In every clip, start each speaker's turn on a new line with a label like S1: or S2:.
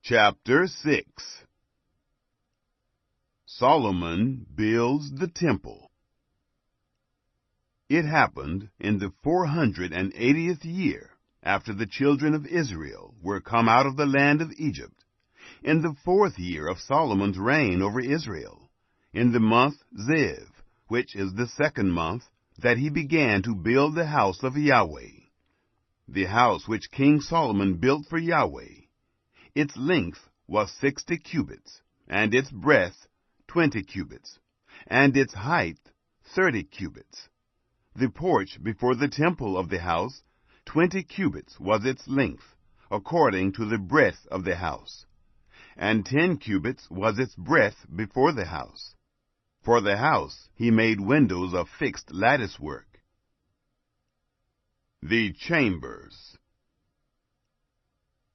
S1: Chapter 6. Solomon builds the temple. It happened in the 480th year after the children of Israel were come out of the land of Egypt, in the 4th year of Solomon's reign over Israel, in the month Ziv, which is the 2nd month, that he began to build the house of Yahweh. The house which King Solomon built for Yahweh. Its length was 60 cubits, and its breadth 20 cubits, and its height 30 cubits. The porch before the temple of the house, 20 cubits was its length, according to the breadth of the house, and 10 cubits was its breadth before the house. For the house he made windows of fixed lattice work. The chambers.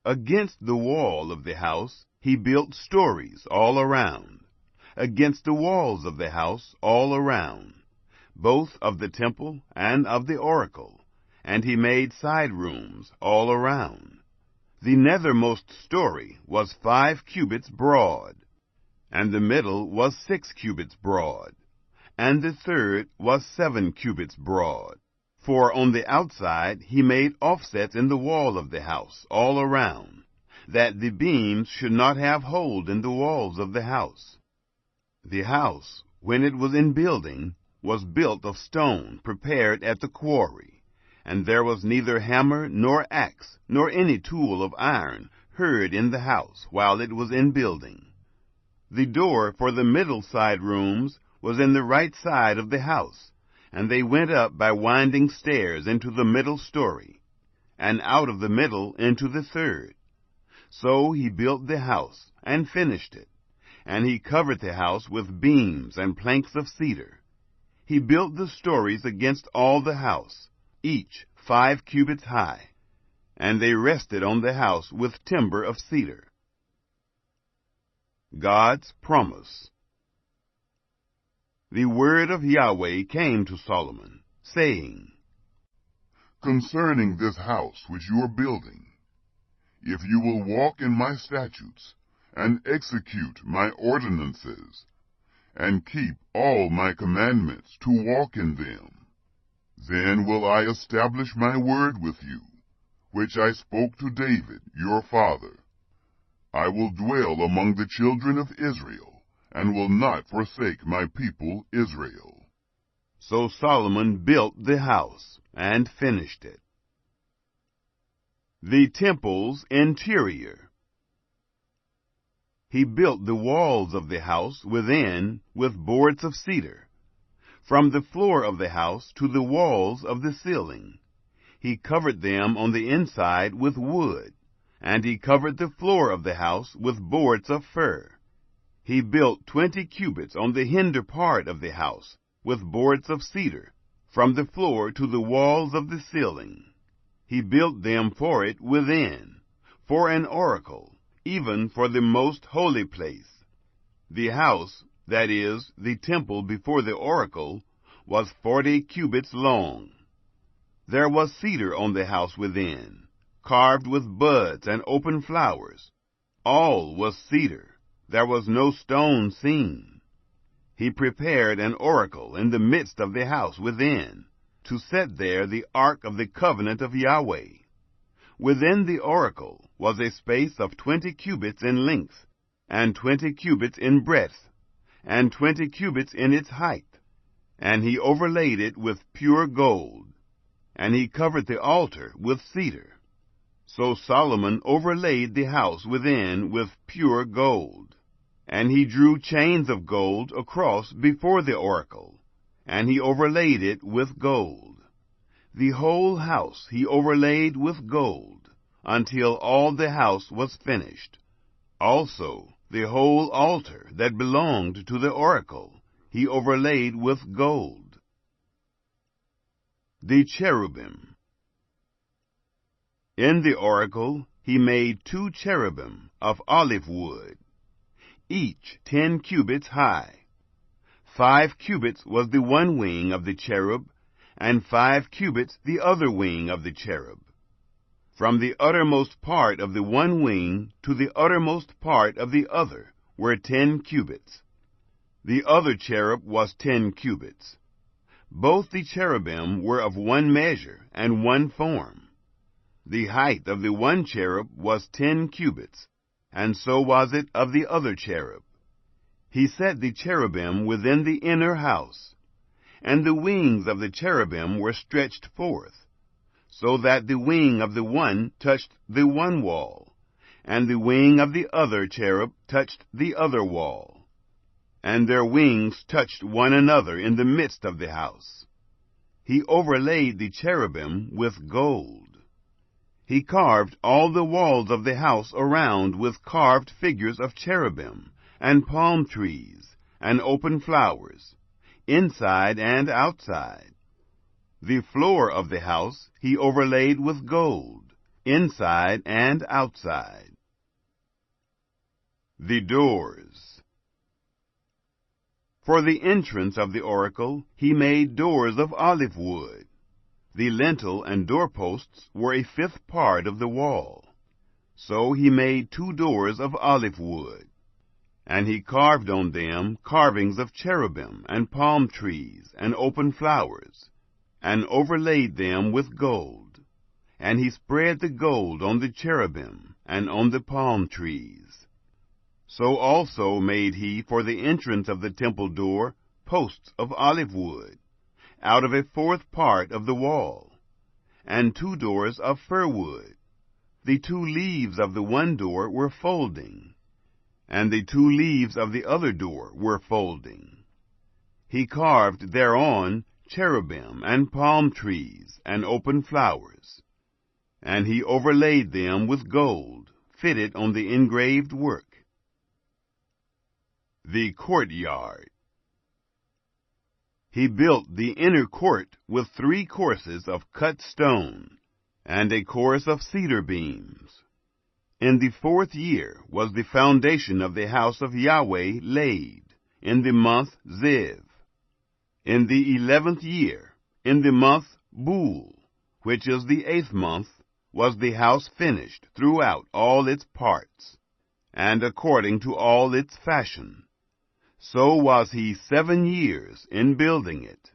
S1: Against the wall of the house he built stories all around, against the walls of the house all around, both of the temple and of the oracle, and he made side rooms all around. The nethermost story was 5 cubits broad, and the middle was 6 cubits broad, and the third was 7 cubits broad. For on the outside he made offsets in the wall of the house all around, that the beams should not have hold in the walls of the house. The house, when it was in building, was built of stone prepared at the quarry, and there was neither hammer nor axe nor any tool of iron heard in the house while it was in building. The door for the middle side rooms was in the right side of the house, and they went up by winding stairs into the middle story, and out of the middle into the third. So he built the house, and finished it, and he covered the house with beams and planks of cedar. He built the stories against all the house, each 5 cubits high, and they rested on the house with timber of cedar. God's promise. The word of Yahweh came to Solomon, saying,
S2: Concerning this house which you are building, if you will walk in my statutes, and execute my ordinances, and keep all my commandments to walk in them, then will I establish my word with you, which I spoke to David your father. I will dwell among the children of Israel, and will not forsake my people Israel.
S1: So Solomon built the house, and finished it. The temple's interior. He built the walls of the house within with boards of cedar, from the floor of the house to the walls of the ceiling. He covered them on the inside with wood, and he covered the floor of the house with boards of fir. He built 20 cubits on the hinder part of the house, with boards of cedar, from the floor to the walls of the ceiling. He built them for it within, for an oracle, even for the most holy place. The house, that is, the temple before the oracle, was 40 cubits long. There was cedar on the house within, carved with buds and open flowers. All was cedar. There was no stone seen. He prepared an oracle in the midst of the house within, to set there the ark of the covenant of Yahweh. Within the oracle was a space of 20 cubits in length, and 20 cubits in breadth, and 20 cubits in its height. And he overlaid it with pure gold, and he covered the altar with cedar. So Solomon overlaid the house within with pure gold. And he drew chains of gold across before the oracle, and he overlaid it with gold. The whole house he overlaid with gold, until all the house was finished. Also the whole altar that belonged to the oracle he overlaid with gold. The cherubim. In the oracle he made 2 cherubim of olive wood, each 10 cubits high. 5 cubits was the one wing of the cherub, and 5 cubits the other wing of the cherub. From the uttermost part of the one wing to the uttermost part of the other were 10 cubits. The other cherub was 10 cubits. Both the cherubim were of one measure and one form. The height of the one cherub was 10 cubits, and so was it of the other cherub. He set the cherubim within the inner house, and the wings of the cherubim were stretched forth, so that the wing of the one touched the one wall, and the wing of the other cherub touched the other wall. And their wings touched one another in the midst of the house. He overlaid the cherubim with gold. He carved all the walls of the house around with carved figures of cherubim, and palm trees, and open flowers, inside and outside. The floor of the house he overlaid with gold, inside and outside. The doors. For the entrance of the oracle he made doors of olive wood. The lintel and doorposts were a fifth part of the wall. So he made 2 doors of olive wood. And he carved on them carvings of cherubim and palm trees and open flowers, and overlaid them with gold. And he spread the gold on the cherubim and on the palm trees. So also made he for the entrance of the temple door posts of olive wood, out of a 4th part of the wall, and 2 doors of fir wood. The 2 leaves of the one door were folding, and the 2 leaves of the other door were folding. He carved thereon cherubim and palm trees and open flowers, and he overlaid them with gold, fitted on the engraved work. The courtyard. He built the inner court with 3 courses of cut stone, and a course of cedar beams. In the 4th year was the foundation of the house of Yahweh laid, in the month Ziv. In the 11th year, in the month Bul, which is the 8th month, was the house finished throughout all its parts, and according to all its fashion. So was he 7 years in building it.